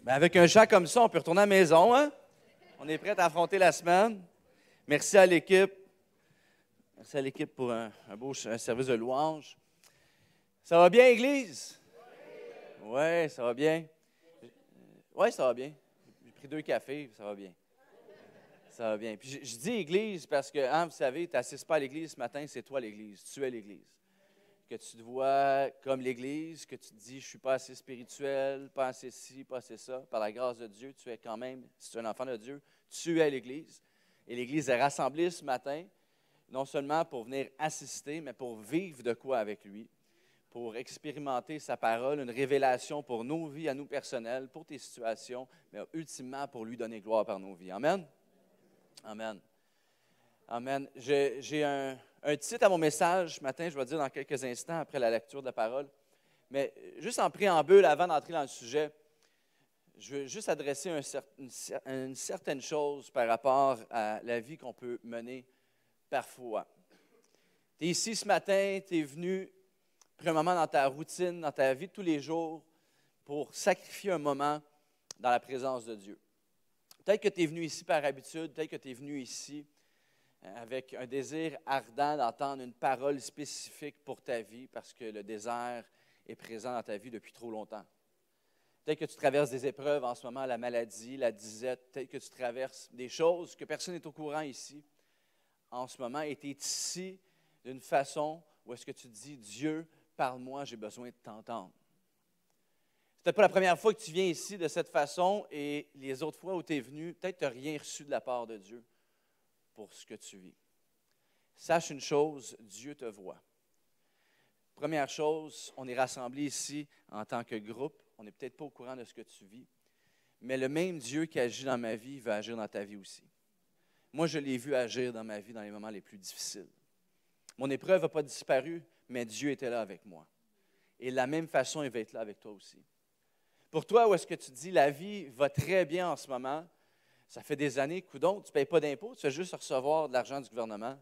Ben avec un chant comme ça, on peut retourner à la maison, hein? On est prêt à affronter la semaine. Merci à l'équipe. Merci à l'équipe pour un beau service de louange. Ça va bien, Église? Oui, ça va bien. Oui, ça va bien. J'ai pris 2 cafés, ça va bien. Ça va bien. Puis je dis Église parce que, hein, vous savez, tu n'assistes pas à l'Église ce matin, c'est toi l'Église. Tu es l'Église. Que tu te vois comme l'Église, que tu te dis, je ne suis pas assez spirituel, pas assez ci, pas assez ça. Par la grâce de Dieu, tu es quand même, si tu es un enfant de Dieu, tu es l'Église. Et l'Église est rassemblée ce matin, non seulement pour venir assister, mais pour vivre de quoi avec lui, pour expérimenter sa parole, une révélation pour nos vies, à nous personnels, pour tes situations, mais ultimement pour lui donner gloire par nos vies. Amen? Amen. Amen. J'ai un titre à mon message ce matin, je vais dire dans quelques instants après la lecture de la parole. Mais juste en préambule, avant d'entrer dans le sujet, je veux juste adresser une certaine chose par rapport à la vie qu'on peut mener parfois. Tu es ici ce matin, tu es venu, pris un moment dans ta routine, dans ta vie de tous les jours, pour sacrifier un moment dans la présence de Dieu. Peut-être que tu es venu ici par habitude, peut-être que tu es venu ici avec un désir ardent d'entendre une parole spécifique pour ta vie parce que le désert est présent dans ta vie depuis trop longtemps. Peut-être que tu traverses des épreuves en ce moment, la maladie, la disette, peut-être que tu traverses des choses que personne n'est au courant ici en ce moment et tu es ici d'une façon où est-ce que tu te dis, Dieu, parle-moi, j'ai besoin de t'entendre. C'est peut-être pas la première fois que tu viens ici de cette façon et les autres fois où tu es venu, peut-être que tu n'as rien reçu de la part de Dieu pour ce que tu vis. Sache une chose, Dieu te voit. Première chose, on est rassemblés ici en tant que groupe. On n'est peut-être pas au courant de ce que tu vis, mais le même Dieu qui agit dans ma vie va agir dans ta vie aussi. Moi, je l'ai vu agir dans ma vie dans les moments les plus difficiles. Mon épreuve n'a pas disparu, mais Dieu était là avec moi. Et de la même façon, il va être là avec toi aussi. Pour toi, où est-ce que tu dis, la vie va très bien en ce moment? Ça fait des années, coudonc, tu ne payes pas d'impôts, tu fais juste recevoir de l'argent du gouvernement.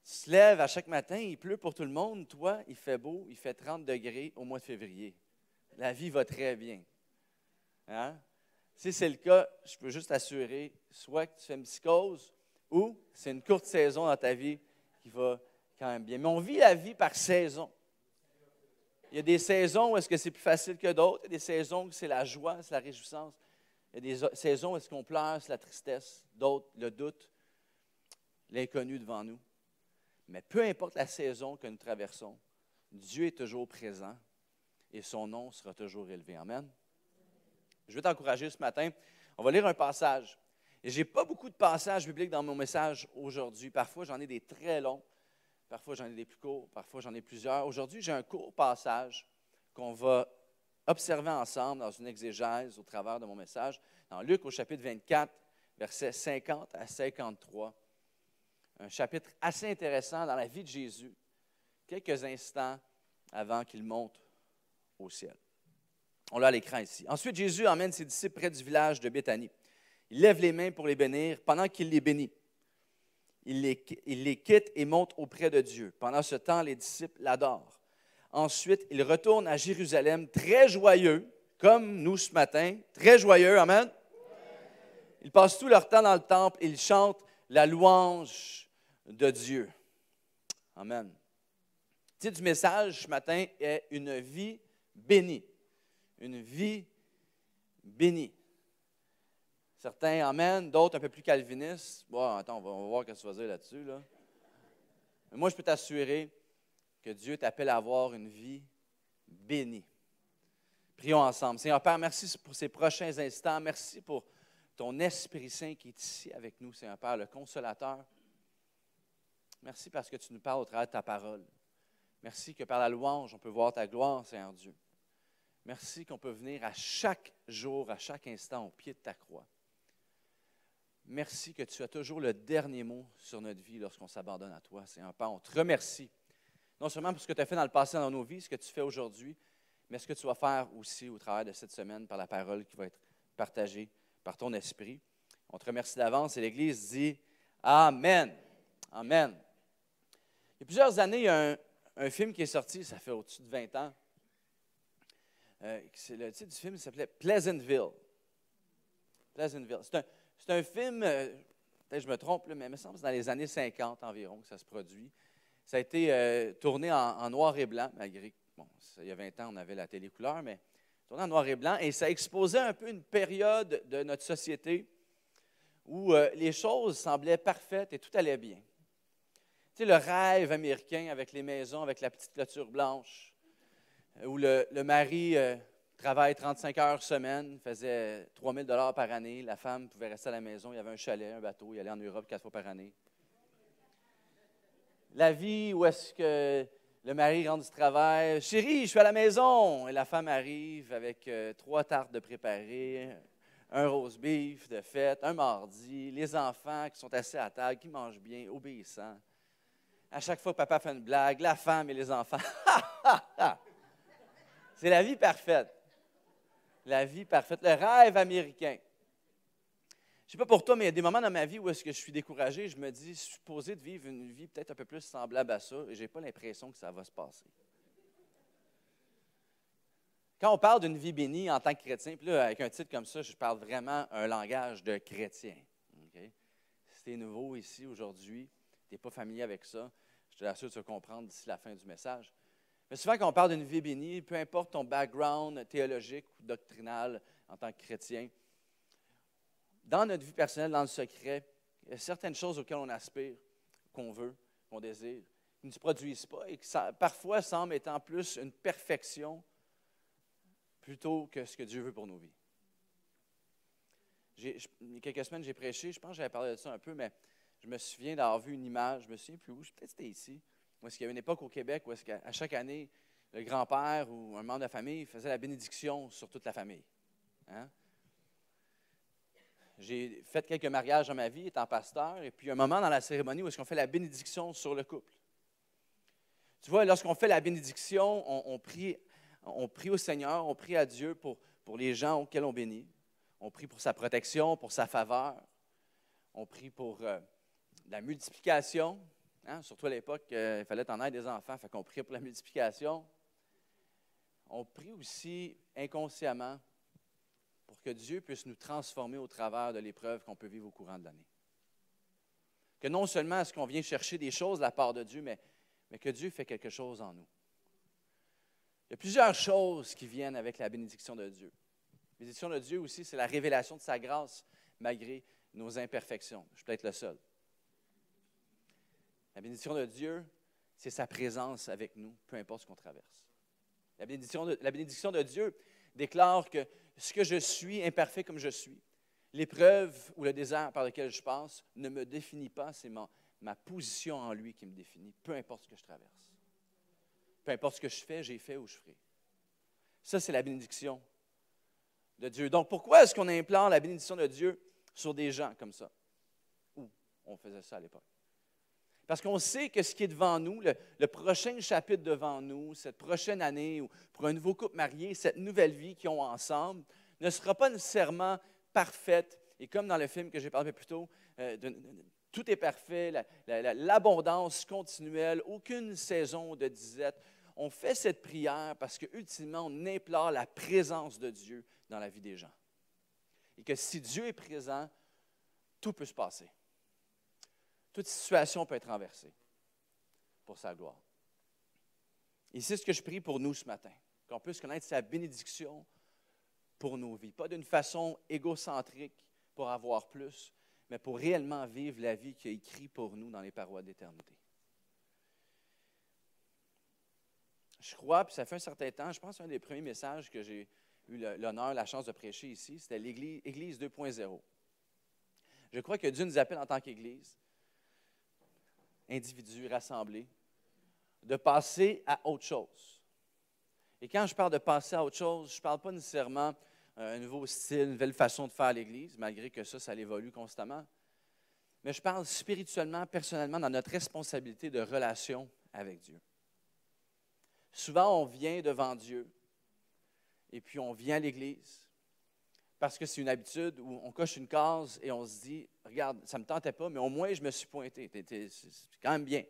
Tu te lèves à chaque matin, il pleut pour tout le monde. Toi, il fait beau, il fait 30 degrés au mois de février. La vie va très bien. Hein? Si c'est le cas, je peux juste t'assurer, soit que tu fais une psychose ou c'est une courte saison dans ta vie qui va quand même bien. Mais on vit la vie par saison. Il y a des saisons où est-ce que c'est plus facile que d'autres. Il y a des saisons où c'est la joie, c'est la réjouissance. Il y a des saisons où est-ce qu'on pleure, c'est la tristesse. D'autres, le doute, l'inconnu devant nous. Mais peu importe la saison que nous traversons, Dieu est toujours présent et son nom sera toujours élevé. Amen. Je veux t'encourager ce matin. On va lire un passage. Et je n'ai pas beaucoup de passages bibliques dans mon message aujourd'hui. Parfois, j'en ai des très longs. Parfois, j'en ai des plus courts. Parfois, j'en ai plusieurs. Aujourd'hui, j'ai un court passage qu'on va observer ensemble dans une exégèse au travers de mon message. Dans Luc, au chapitre 24, versets 50 à 53. Un chapitre assez intéressant dans la vie de Jésus, quelques instants avant qu'il monte au ciel. On l'a à l'écran ici. Ensuite, Jésus emmène ses disciples près du village de Béthanie. Il lève les mains pour les bénir. Pendant qu'il les bénit, il les quitte et monte auprès de Dieu. Pendant ce temps, les disciples l'adorent. Ensuite, il retourne à Jérusalem très joyeux, comme nous ce matin, très joyeux, amen. Ils passent tout leur temps dans le temple et ils chantent la louange de Dieu. Amen. Le titre du message ce matin est « Une vie bénie ». Une vie bénie. Certains amènent, d'autres un peu plus calvinistes. Bon, attends, on va voir ce que tu vas dire là-dessus. Là. Mais moi, je peux t'assurer que Dieu t'appelle à avoir une vie bénie. Prions ensemble. Seigneur Père, merci pour ces prochains instants. Merci pour ton Esprit Saint qui est ici avec nous, Seigneur Père, le Consolateur. Merci parce que tu nous parles au travers de ta parole. Merci que par la louange, on peut voir ta gloire, Seigneur Dieu. Merci qu'on peut venir à chaque jour, à chaque instant, au pied de ta croix. Merci que tu as toujours le dernier mot sur notre vie lorsqu'on s'abandonne à toi, Seigneur Père. On te remercie, non seulement pour ce que tu as fait dans le passé dans nos vies, ce que tu fais aujourd'hui, mais ce que tu vas faire aussi au travers de cette semaine par la parole qui va être partagée par ton esprit. On te remercie d'avance et l'Église dit Amen. Amen. Il y a plusieurs années, il y a un film qui est sorti, ça fait au-dessus de 20 ans. Le titre du film s'appelait Pleasantville. Pleasantville. C'est un film, peut-être je me trompe, là, mais il me semble que c'est dans les années 50 environ que ça se produit. Ça a été tourné en noir et blanc, malgré que, bon, il y a 20 ans, on avait la télé couleur, mais tourné en noir et blanc. Et ça exposait un peu une période de notre société où les choses semblaient parfaites et tout allait bien. Tu sais, le rêve américain avec les maisons, avec la petite clôture blanche, où le mari travaille 35 heures semaine, faisait 3 000 $ par année. La femme pouvait rester à la maison, il y avait un chalet, un bateau, il allait en Europe 4 fois par année. La vie où est-ce que le mari rentre du travail, « Chérie, je suis à la maison! » Et la femme arrive avec 3 tartes de préparées, un roast beef de fête, un mardi, les enfants qui sont assis à table, qui mangent bien, obéissants. À chaque fois que papa fait une blague, la femme et les enfants. C'est la vie parfaite. La vie parfaite, le rêve américain. Je ne sais pas pour toi, mais il y a des moments dans ma vie où est-ce que je suis découragé, je me dis, je suis supposé de vivre une vie peut-être un peu plus semblable à ça, et je n'ai pas l'impression que ça va se passer. Quand on parle d'une vie bénie en tant que chrétien, puis là, avec un titre comme ça, je parle vraiment un langage de chrétien. Okay? Si tu es nouveau ici aujourd'hui, tu n'es pas familier avec ça, je te l'assure que tu vas comprendre d'ici la fin du message. Mais souvent, quand on parle d'une vie bénie, peu importe ton background théologique ou doctrinal en tant que chrétien, dans notre vie personnelle, dans le secret, il y a certaines choses auxquelles on aspire, qu'on veut, qu'on désire, qui ne se produisent pas et qui parfois semblent être en plus une perfection plutôt que ce que Dieu veut pour nos vies. Il y a quelques semaines, j'ai prêché, je pense que j'avais parlé de ça un peu, mais je me souviens d'avoir vu une image, je me souviens plus où, peut-être c'était ici, où est-ce qu'il y avait une époque au Québec où est-ce qu'à chaque année, le grand-père ou un membre de la famille faisait la bénédiction sur toute la famille. Hein? J'ai fait quelques mariages dans ma vie, étant pasteur, et puis un moment dans la cérémonie où est-ce qu'on fait la bénédiction sur le couple. Tu vois, lorsqu'on fait la bénédiction, on prie au Seigneur, on prie à Dieu pour les gens auxquels on bénit. On prie pour sa protection, pour sa faveur. On prie pour la multiplication. Hein? Surtout à l'époque, il fallait en aider des enfants, fait qu'on priait pour la multiplication. On prie aussi inconsciemment pour que Dieu puisse nous transformer au travers de l'épreuve qu'on peut vivre au courant de l'année. Que non seulement est-ce qu'on vient chercher des choses de la part de Dieu, mais que Dieu fait quelque chose en nous. Il y a plusieurs choses qui viennent avec la bénédiction de Dieu. La bénédiction de Dieu aussi, c'est la révélation de sa grâce malgré nos imperfections. Je suis peut-être le seul. La bénédiction de Dieu, c'est sa présence avec nous, peu importe ce qu'on traverse. La bénédiction de Dieu déclare que ce que je suis, imparfait comme je suis, l'épreuve ou le désert par lequel je passe ne me définit pas, c'est ma position en lui qui me définit, peu importe ce que je traverse. Peu importe ce que je fais, j'ai fait ou je ferai. Ça, c'est la bénédiction de Dieu. Donc, pourquoi est-ce qu'on implante la bénédiction de Dieu sur des gens comme ça? Où on faisait ça à l'époque? Parce qu'on sait que ce qui est devant nous, le prochain chapitre devant nous, cette prochaine année, ou pour un nouveau couple marié, cette nouvelle vie qu'ils ont ensemble, ne sera pas nécessairement parfaite. Et comme dans le film que j'ai parlé plus tôt, tout est parfait, l'abondance continuelle, aucune saison de disette. On fait cette prière parce qu'ultimement, on implore la présence de Dieu dans la vie des gens. Et que si Dieu est présent, tout peut se passer. Toute situation peut être renversée pour sa gloire. Et c'est ce que je prie pour nous ce matin, qu'on puisse connaître sa bénédiction pour nos vies. Pas d'une façon égocentrique pour avoir plus, mais pour réellement vivre la vie qui est écrite pour nous dans les parois d'éternité. Je crois, puis ça fait un certain temps, je pense qu'un des premiers messages que j'ai eu l'honneur, la chance de prêcher ici, c'était l'Église 2.0. Je crois que Dieu nous appelle en tant qu'Église, individus rassemblés, de passer à autre chose. Et quand je parle de passer à autre chose, je ne parle pas nécessairement un nouveau style, une nouvelle façon de faire l'Église, malgré que ça évolue constamment. Mais je parle spirituellement, personnellement, dans notre responsabilité de relation avec Dieu. Souvent, on vient devant Dieu, et puis on vient à l'Église, parce que c'est une habitude où on coche une case et on se dit, regarde, ça ne me tentait pas, mais au moins je me suis pointé. C'est quand même bien.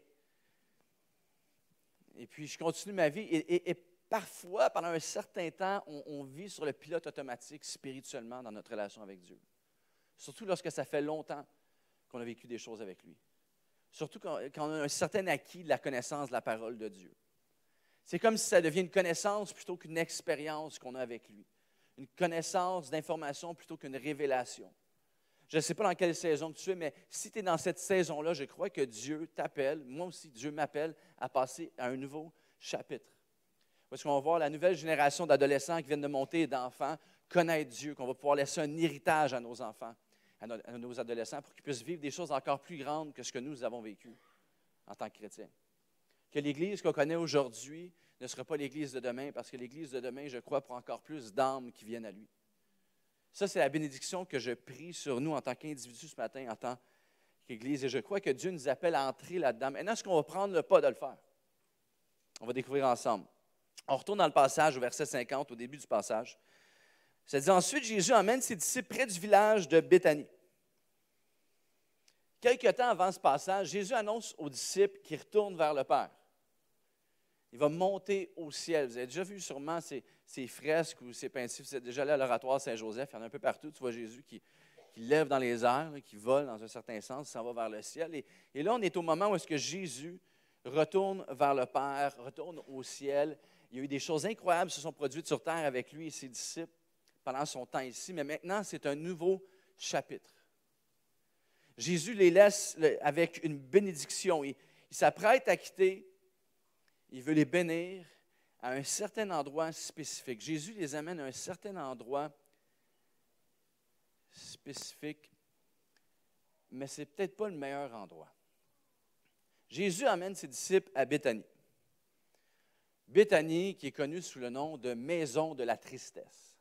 Et puis je continue ma vie. Et parfois, pendant un certain temps, on vit sur le pilote automatique spirituellement dans notre relation avec Dieu. Surtout lorsque ça fait longtemps qu'on a vécu des choses avec lui. Surtout quand on a un certain acquis de la connaissance de la parole de Dieu. C'est comme si ça devient une connaissance plutôt qu'une expérience qu'on a avec lui. Une connaissance d'information plutôt qu'une révélation. Je ne sais pas dans quelle saison que tu es, mais si tu es dans cette saison-là, je crois que Dieu t'appelle, moi aussi, Dieu m'appelle à passer à un nouveau chapitre. Parce qu'on va voir la nouvelle génération d'adolescents qui viennent de monter et d'enfants connaître Dieu, qu'on va pouvoir laisser un héritage à nos enfants, à nos adolescents, pour qu'ils puissent vivre des choses encore plus grandes que ce que nous avons vécu en tant que chrétiens. Que l'Église qu'on connaît aujourd'hui ne sera pas l'Église de demain, parce que l'Église de demain, je crois, pour encore plus d'âmes qui viennent à lui. Ça, c'est la bénédiction que je prie sur nous en tant qu'individus ce matin, en tant qu'Église. Et je crois que Dieu nous appelle à entrer là-dedans. Maintenant, est-ce qu'on va prendre le pas de le faire? On va découvrir ensemble. On retourne dans le passage, au verset 50, au début du passage. Ça dit, ensuite, Jésus emmène ses disciples près du village de Béthanie. Quelque temps avant ce passage, Jésus annonce aux disciples qu'ils retournent vers le Père. Il va monter au ciel. Vous avez déjà vu sûrement ces fresques ou ces pensifs. Vous êtes déjà allé à l'oratoire Saint-Joseph. Il y en a un peu partout. Tu vois Jésus qui lève dans les airs, qui vole dans un certain sens, il s'en va vers le ciel. Et là, on est au moment où est-ce que Jésus retourne vers le Père, retourne au ciel. Il y a eu des choses incroyables qui se sont produites sur terre avec lui et ses disciples pendant son temps ici. Mais maintenant, c'est un nouveau chapitre. Jésus les laisse avec une bénédiction. Il s'apprête à quitter. Il veut les bénir à un certain endroit spécifique. Jésus les amène à un certain endroit spécifique, mais ce n'est peut-être pas le meilleur endroit. Jésus amène ses disciples à Béthanie. Béthanie, qui est connue sous le nom de maison de la tristesse.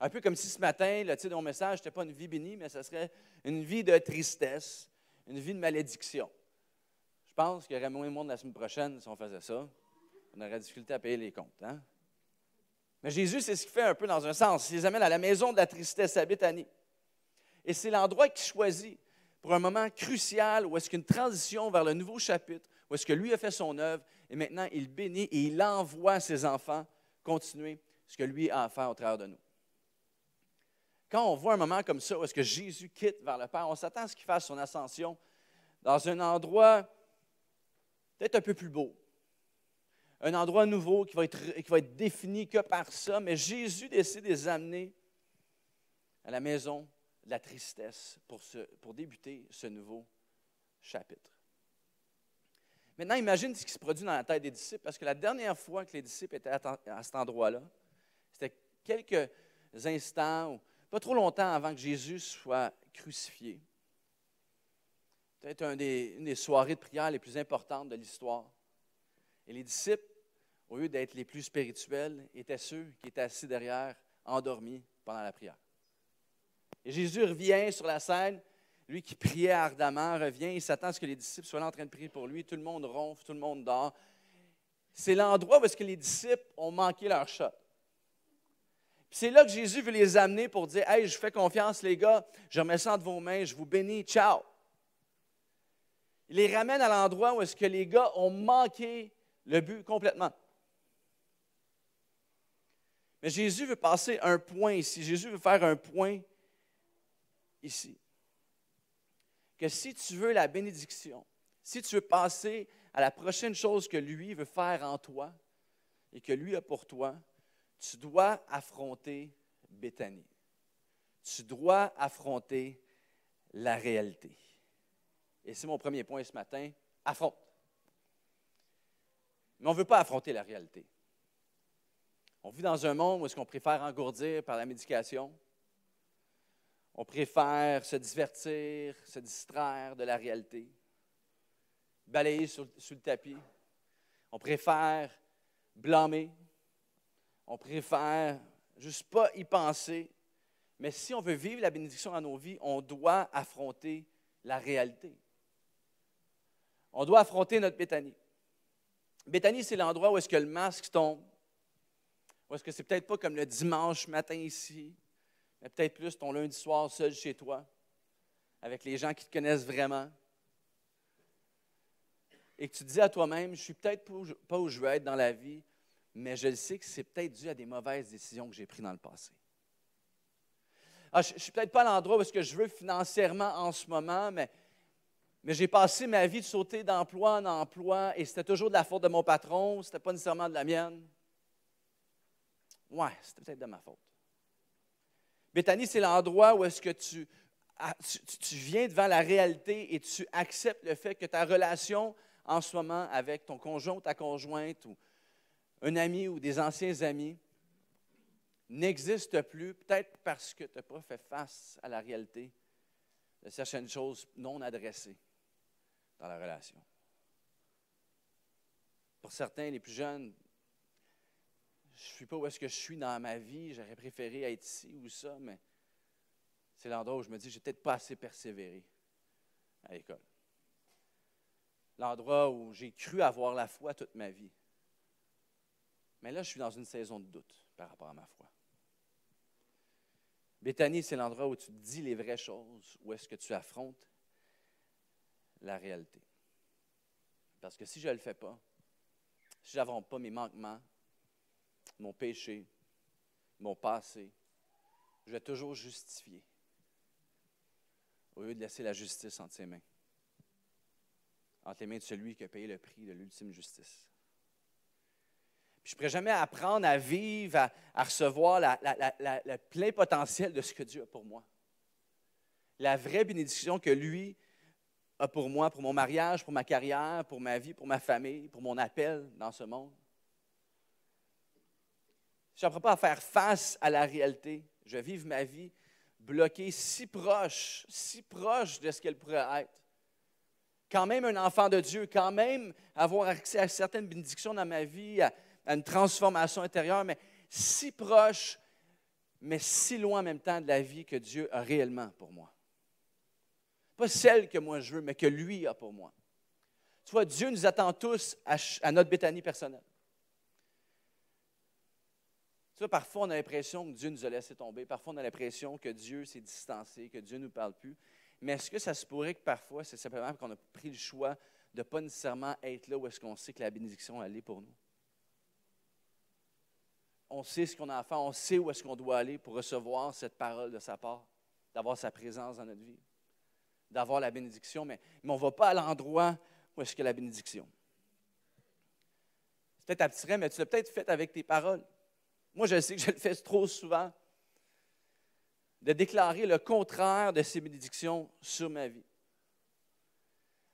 Un peu comme si ce matin, le titre de mon message n'était pas une vie bénie, mais ce serait une vie de tristesse, une vie de malédiction. Je pense qu'il y aurait moins de monde la semaine prochaine si on faisait ça. On aurait difficulté à payer les comptes. Hein? Mais Jésus, c'est ce qu'il fait un peu dans un sens. Il les amène à la maison de la tristesse à Béthanie. Et c'est l'endroit qu'il choisit pour un moment crucial où est-ce qu'une transition vers le nouveau chapitre, où est-ce que lui a fait son œuvre, et maintenant il bénit et il envoie ses enfants continuer ce que lui a à faire au travers de nous. Quand on voit un moment comme ça, où est-ce que Jésus quitte vers le Père, on s'attend à ce qu'il fasse son ascension dans un endroit peut-être un peu plus beau. Un endroit nouveau qui va être défini que par ça, mais Jésus décide de les amener à la maison de la tristesse pour débuter ce nouveau chapitre. Maintenant, imagine ce qui se produit dans la tête des disciples, parce que la dernière fois que les disciples étaient à cet endroit-là, c'était quelques instants, ou pas trop longtemps avant que Jésus soit crucifié. Peut-être une des soirées de prière les plus importantes de l'histoire. Et les disciples, au lieu d'être les plus spirituels, étaient ceux qui étaient assis derrière, endormis pendant la prière. Et Jésus revient sur la scène, lui qui priait ardemment, revient, il s'attend à ce que les disciples soient là en train de prier pour lui, tout le monde ronfle, tout le monde dort. C'est l'endroit où est-ce que les disciples ont manqué leur shot. Puis c'est là que Jésus veut les amener pour dire « Hey, je fais confiance les gars, je remets ça entre vos mains, je vous bénis, ciao! » Il les ramène à l'endroit où est-ce que les gars ont manqué le but complètement. Mais Jésus veut passer un point ici. Jésus veut faire un point ici. Que si tu veux la bénédiction, si tu veux passer à la prochaine chose que lui veut faire en toi et que lui a pour toi, tu dois affronter Béthanie. Tu dois affronter la réalité. Et c'est mon premier point ce matin, affronte. Mais on ne veut pas affronter la réalité. On vit dans un monde où est-ce qu'on préfère engourdir par la médication. On préfère se divertir, se distraire de la réalité, balayer sous le tapis. On préfère blâmer. On préfère juste pas y penser. Mais si on veut vivre la bénédiction dans nos vies, on doit affronter la réalité. On doit affronter notre Béthanie. Béthanie, c'est l'endroit où est-ce que le masque tombe. Où est-ce que c'est peut-être pas comme le dimanche matin ici, mais peut-être plus ton lundi soir seul chez toi, avec les gens qui te connaissent vraiment. Et que tu te dis à toi-même, je ne suis peut-être pas où je veux être dans la vie, mais je le sais que c'est peut-être dû à des mauvaises décisions que j'ai prises dans le passé. Ah, je ne suis peut-être pas à l'endroit où est-ce que je veux financièrement en ce moment, mais j'ai passé ma vie de sauter d'emploi en emploi et c'était toujours de la faute de mon patron, ce n'était pas nécessairement de la mienne. Ouais, c'était peut-être de ma faute. Béthanie, c'est l'endroit où est-ce que tu viens devant la réalité et tu acceptes le fait que ta relation en ce moment avec ton conjoint ou ta conjointe ou un ami ou des anciens amis n'existe plus, peut-être parce que tu n'as pas fait face à la réalité de certaines choses non adressées dans la relation. Pour certains, les plus jeunes, je ne suis pas où est-ce que je suis dans ma vie, j'aurais préféré être ici ou ça, mais c'est l'endroit où je me dis, je n'ai peut-être pas assez persévéré à l'école. L'endroit où j'ai cru avoir la foi toute ma vie. Mais là, je suis dans une saison de doute par rapport à ma foi. Béthanie, c'est l'endroit où tu te dis les vraies choses, où est-ce que tu affrontes la réalité. Parce que si je ne le fais pas, si je n'affronte pas mes manquements, mon péché, mon passé, je vais toujours justifier au lieu de laisser la justice entre ses mains, entre les mains de celui qui a payé le prix de l'ultime justice. Puis je ne pourrais jamais apprendre à vivre, à recevoir le plein potentiel de ce que Dieu a pour moi. La vraie bénédiction que lui a pour moi, pour mon mariage, pour ma carrière, pour ma vie, pour ma famille, pour mon appel dans ce monde. Si je n'apprends pas à faire face à la réalité, je vais vivre ma vie bloquée si proche de ce qu'elle pourrait être. Quand même un enfant de Dieu, quand même avoir accès à certaines bénédictions dans ma vie, à une transformation intérieure, mais si proche, mais si loin en même temps de la vie que Dieu a réellement pour moi. Pas celle que moi je veux, mais que lui a pour moi. Tu vois, Dieu nous attend tous à notre Béthanie personnelle. Tu vois, parfois on a l'impression que Dieu nous a laissé tomber, parfois on a l'impression que Dieu s'est distancé, que Dieu ne nous parle plus. Mais est-ce que ça se pourrait que parfois, c'est simplement qu'on a pris le choix de ne pas nécessairement être là où est-ce qu'on sait que la bénédiction, elle est pour nous? On sait ce qu'on a à faire, on sait où est-ce qu'on doit aller pour recevoir cette parole de sa part, d'avoir sa présence dans notre vie, d'avoir la bénédiction, mais on ne va pas à l'endroit où est-ce qu'il y a la bénédiction. C'est peut-être abstrait, mais tu l'as peut-être fait avec tes paroles. Moi, je sais que je le fais trop souvent, de déclarer le contraire de ces bénédictions sur ma vie.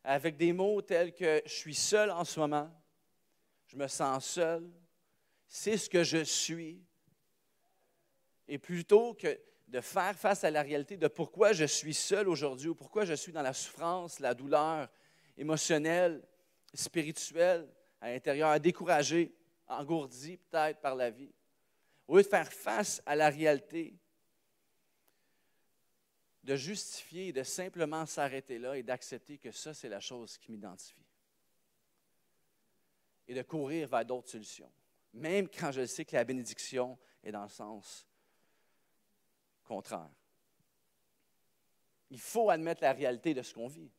Avec des mots tels que « je suis seul en ce moment »,« je me sens seul »,« c'est ce que je suis ». Et plutôt que de faire face à la réalité de pourquoi je suis seul aujourd'hui ou pourquoi je suis dans la souffrance, la douleur émotionnelle, spirituelle, à l'intérieur, découragé, engourdi peut-être par la vie, au lieu de faire face à la réalité, de justifier, de simplement s'arrêter là et d'accepter que ça, c'est la chose qui m'identifie. Et de courir vers d'autres solutions. Même quand je sais que la bénédiction est dans le sens contraire. Il faut admettre la réalité de ce qu'on vit.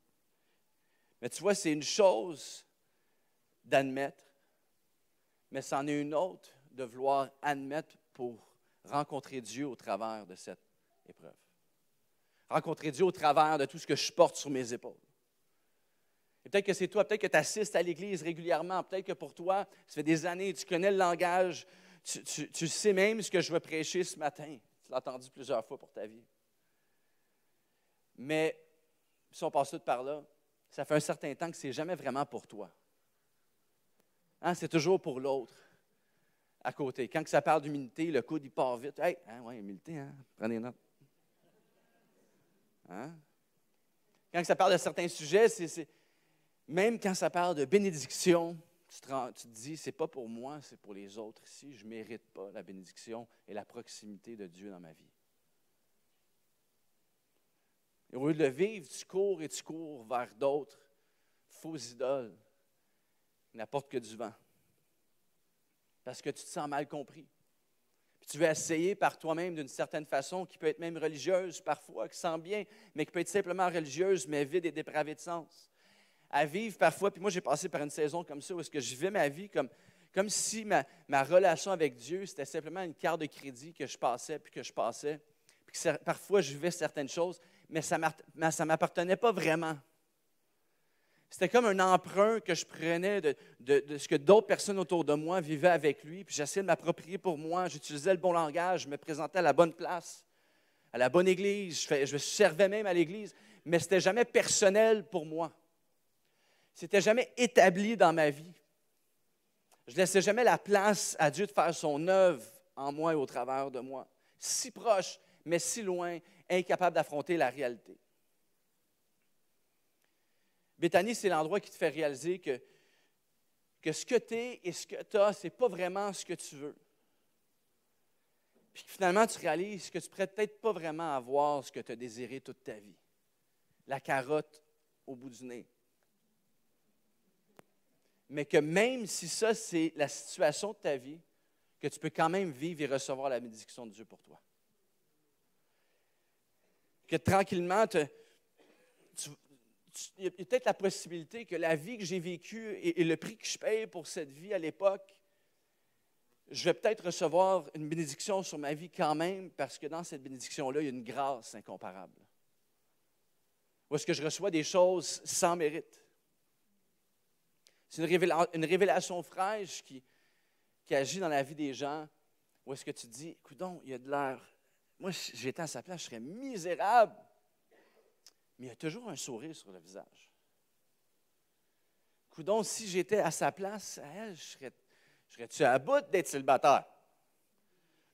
Mais tu vois, c'est une chose d'admettre, mais c'en est une autre de vouloir admettre pour rencontrer Dieu au travers de cette épreuve. Rencontrer Dieu au travers de tout ce que je porte sur mes épaules. Et peut-être que c'est toi, peut-être que tu assistes à l'Église régulièrement, peut-être que pour toi, ça fait des années, tu connais le langage, tu sais même ce que je vais prêcher ce matin. Tu l'as entendu plusieurs fois pour ta vie. Mais si on passe tout par là, ça fait un certain temps que ce n'est jamais vraiment pour toi. Hein, c'est toujours pour l'autre, à côté. Quand ça parle d'humilité, le coude, il part vite. « Hey, hein, ouais, humilité, hein? Prenez note. » Hein? Quand ça parle de certains sujets, même quand ça parle de bénédiction, tu te dis, c'est pas pour moi, c'est pour les autres ici. Je ne mérite pas la bénédiction et la proximité de Dieu dans ma vie. Et au lieu de le vivre, tu cours vers d'autres fausses idoles qui n'apportent que du vent. Parce que tu te sens mal compris. Tu veux essayer par toi-même d'une certaine façon, qui peut être même religieuse parfois, qui sent bien, mais qui peut être simplement religieuse, mais vide et dépravée de sens. À vivre parfois, puis moi j'ai passé par une saison comme ça, où est-ce que je vivais ma vie Comme si ma relation avec Dieu, c'était simplement une carte de crédit que je passais, puis que parfois je vivais certaines choses, mais ça ne m'appartenait pas vraiment. C'était comme un emprunt que je prenais de ce que d'autres personnes autour de moi vivaient avec lui, puis j'essayais de m'approprier pour moi. J'utilisais le bon langage, je me présentais à la bonne place, à la bonne église, je servais même à l'église, mais ce n'était jamais personnel pour moi. Ce n'était jamais établi dans ma vie. Je ne laissais jamais la place à Dieu de faire son œuvre en moi et au travers de moi. Si proche, mais si loin, incapable d'affronter la réalité. Béthanie, c'est l'endroit qui te fait réaliser que ce que tu es et ce que tu as, ce n'est pas vraiment ce que tu veux. Puis que finalement, tu réalises que tu ne pourrais peut-être pas vraiment avoir ce que tu as désiré toute ta vie. La carotte au bout du nez. Mais que même si ça, c'est la situation de ta vie, que tu peux quand même vivre et recevoir la bénédiction de Dieu pour toi. Que tranquillement, il y a peut-être la possibilité que la vie que j'ai vécue et le prix que je paye pour cette vie à l'époque, je vais peut-être recevoir une bénédiction sur ma vie quand même, parce que dans cette bénédiction-là, il y a une grâce incomparable. Ou est-ce que je reçois des choses sans mérite? C'est une révélation fraîche qui agit dans la vie des gens, où est-ce que tu te dis, coudonc, il y a de l'air. Moi, si j'étais à sa place, je serais misérable. Mais il y a toujours un sourire sur le visage. Coudonc, si j'étais à sa place, à elle, serais-tu à bout d'être célibataire?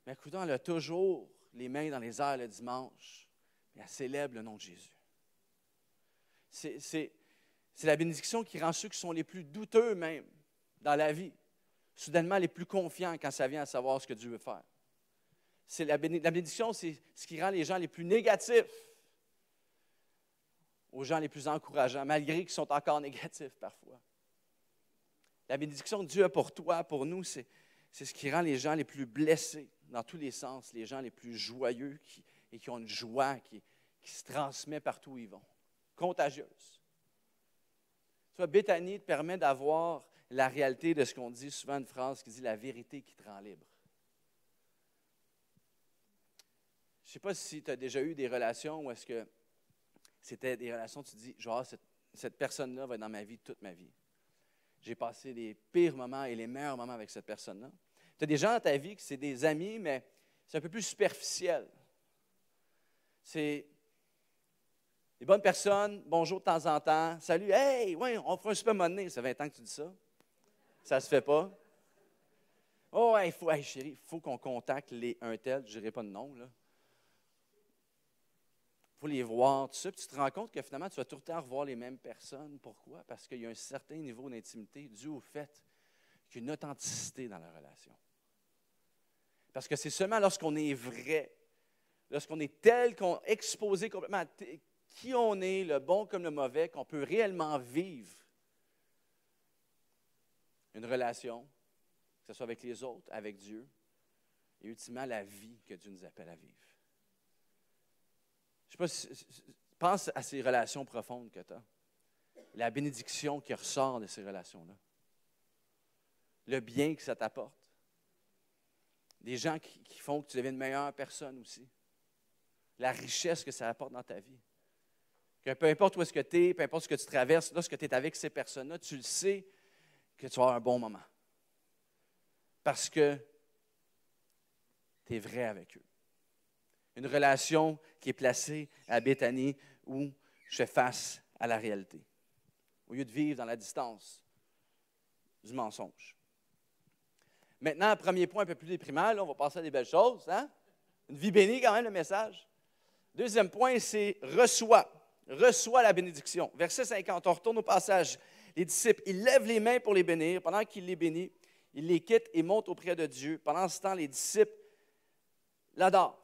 Mais coudonc, elle a toujours les mains dans les airs le dimanche, et elle célèbre le nom de Jésus. C'est la bénédiction qui rend ceux qui sont les plus douteux même dans la vie, soudainement les plus confiants quand ça vient à savoir ce que Dieu veut faire. La bénédiction, c'est ce qui rend les gens les plus négatifs aux gens les plus encourageants, malgré qu'ils sont encore négatifs parfois. La bénédiction que Dieu a pour toi, pour nous, c'est ce qui rend les gens les plus blessés, dans tous les sens, les gens les plus joyeux et qui ont une joie qui se transmet partout où ils vont, contagieuse. Tu vois, Béthanie te permet d'avoir la réalité de ce qu'on dit souvent, une phrase qui dit « la vérité qui te rend libre ». Je ne sais pas si tu as déjà eu des relations où est-ce que c'était des relations, tu te dis, genre, cette personne-là va être dans ma vie toute ma vie. J'ai passé les pires moments et les meilleurs moments avec cette personne-là. Tu as des gens dans ta vie qui c'est des amis, mais c'est un peu plus superficiel. C'est des bonnes personnes, bonjour de temps en temps, salut, hey, ouais, on fera un super moment donné. Ça fait 20 ans que tu dis ça. Ça se fait pas. Oh, ouais, chérie, il faut qu'on contacte les un tel, je ne dirai pas de nom, là. Il faut les voir, tout ça. Puis tu te rends compte que finalement, tu vas tout le temps revoir les mêmes personnes. Pourquoi? Parce qu'il y a un certain niveau d'intimité dû au fait qu'il y a une authenticité dans la relation. Parce que c'est seulement lorsqu'on est vrai, lorsqu'on est tel qu'on est exposé complètement à qui on est, le bon comme le mauvais, qu'on peut réellement vivre une relation, que ce soit avec les autres, avec Dieu, et ultimement la vie que Dieu nous appelle à vivre. Je ne sais pas si pense à ces relations profondes que tu as. La bénédiction qui ressort de ces relations-là. Le bien que ça t'apporte. Des gens qui font que tu deviens une meilleure personne aussi. La richesse que ça apporte dans ta vie. Que peu importe où est-ce que tu es, peu importe ce que tu traverses, lorsque tu es avec ces personnes-là, tu le sais que tu vas avoir un bon moment. Parce que tu es vrai avec eux. Une relation qui est placée à Béthanie où je fais face à la réalité. Au lieu de vivre dans la distance du mensonge. Maintenant, premier point un peu plus déprimant, là, on va passer à des belles choses. Hein? Une vie bénie quand même, le message. Deuxième point, c'est reçois. Reçois la bénédiction. Verset 50, on retourne au passage. Les disciples, ils lèvent les mains pour les bénir. Pendant qu'ils les bénissent, ils les quittent et montent auprès de Dieu. Pendant ce temps, les disciples l'adorent.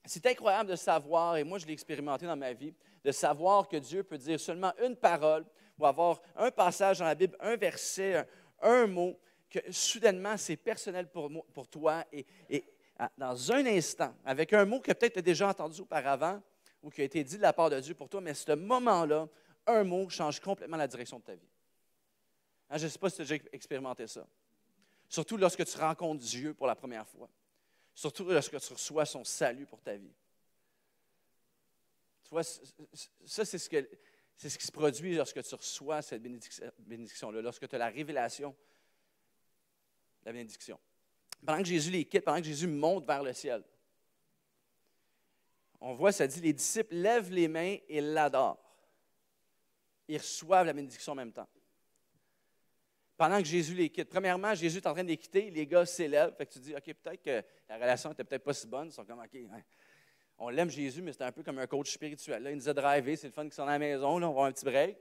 C'est incroyable de savoir, et moi je l'ai expérimenté dans ma vie, de savoir que Dieu peut dire seulement une parole ou avoir un passage dans la Bible, un verset, un mot, que soudainement c'est personnel pour toi et dans un instant, avec un mot que peut-être tu as déjà entendu auparavant ou qui a été dit de la part de Dieu pour toi, mais ce moment-là, un mot change complètement la direction de ta vie. Hein, je ne sais pas si tu as déjà expérimenté ça. Surtout lorsque tu rencontres Dieu pour la première fois. Surtout lorsque tu reçois son salut pour ta vie. Tu vois, ça, c'est ce qui se produit lorsque tu reçois cette bénédiction-là, lorsque tu as la révélation de la bénédiction. Pendant que Jésus les quitte, pendant que Jésus monte vers le ciel, on voit, ça dit, les disciples lèvent les mains et l'adorent. Ils reçoivent la bénédiction en même temps. Pendant que Jésus les quitte. Premièrement, Jésus est en train de les quitter, les gars s'élèvent. Fait que tu dis, OK, peut-être que la relation n'était peut-être pas si bonne. Ils sont comme, OK, hein, on l'aime Jésus, mais c'était un peu comme un coach spirituel. Là, il nous a drivé, c'est le fun qu'ils sont à la maison, là, on va avoir un petit break.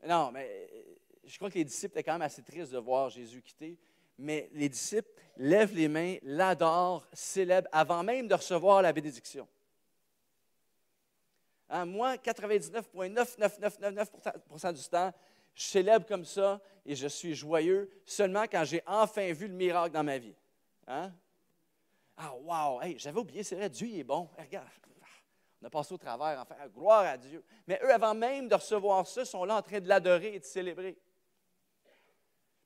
Non, mais je crois que les disciples étaient quand même assez tristes de voir Jésus quitter. Mais les disciples lèvent les mains, l'adorent, célèbrent avant même de recevoir la bénédiction. Hein, moi, 99,99999% du temps, je célèbre comme ça et je suis joyeux seulement quand j'ai enfin vu le miracle dans ma vie. Hein? Ah, wow! Hey, j'avais oublié, c'est vrai, Dieu il est bon. Hey, regarde, on a passé au travers, enfin, gloire à Dieu. Mais eux, avant même de recevoir ça, sont là en train de l'adorer et de célébrer.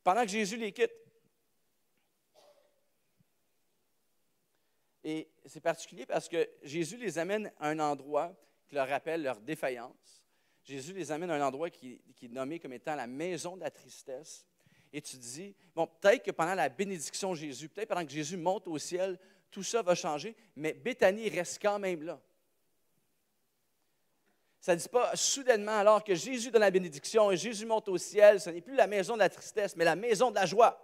Pendant que Jésus les quitte. Et c'est particulier parce que Jésus les amène à un endroit qui leur rappelle leur défaillance. Jésus les amène à un endroit qui est nommé comme étant la maison de la tristesse. Et tu te dis, bon, peut-être que pendant la bénédiction de Jésus, peut-être pendant que Jésus monte au ciel, tout ça va changer, mais Béthanie reste quand même là. Ça ne dit pas soudainement, alors que Jésus donne la bénédiction et Jésus monte au ciel, ce n'est plus la maison de la tristesse, mais la maison de la joie.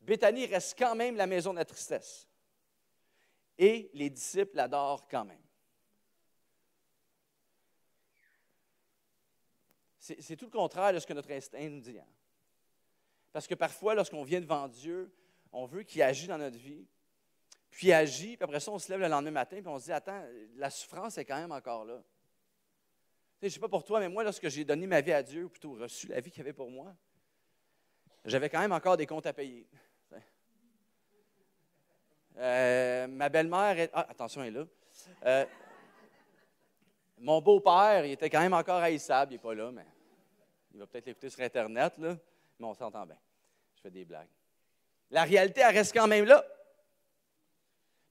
Béthanie reste quand même la maison de la tristesse. Et les disciples l'adorent quand même. C'est tout le contraire de ce que notre instinct nous dit. Hein? Parce que parfois, lorsqu'on vient devant Dieu, on veut qu'il agisse dans notre vie, puis il agit, puis après ça, on se lève le lendemain matin, puis on se dit, attends, la souffrance est quand même encore là. Je ne sais pas pour toi, mais moi, lorsque j'ai donné ma vie à Dieu, ou plutôt reçu la vie qu'il avait pour moi, j'avais quand même encore des comptes à payer. Ma belle-mère est... Ah, attention, elle est là. Mon beau-père, il était quand même encore haïssable, il n'est pas là, mais il va peut-être l'écouter sur Internet, là, mais on s'entend bien. Je fais des blagues. La réalité, elle reste quand même là.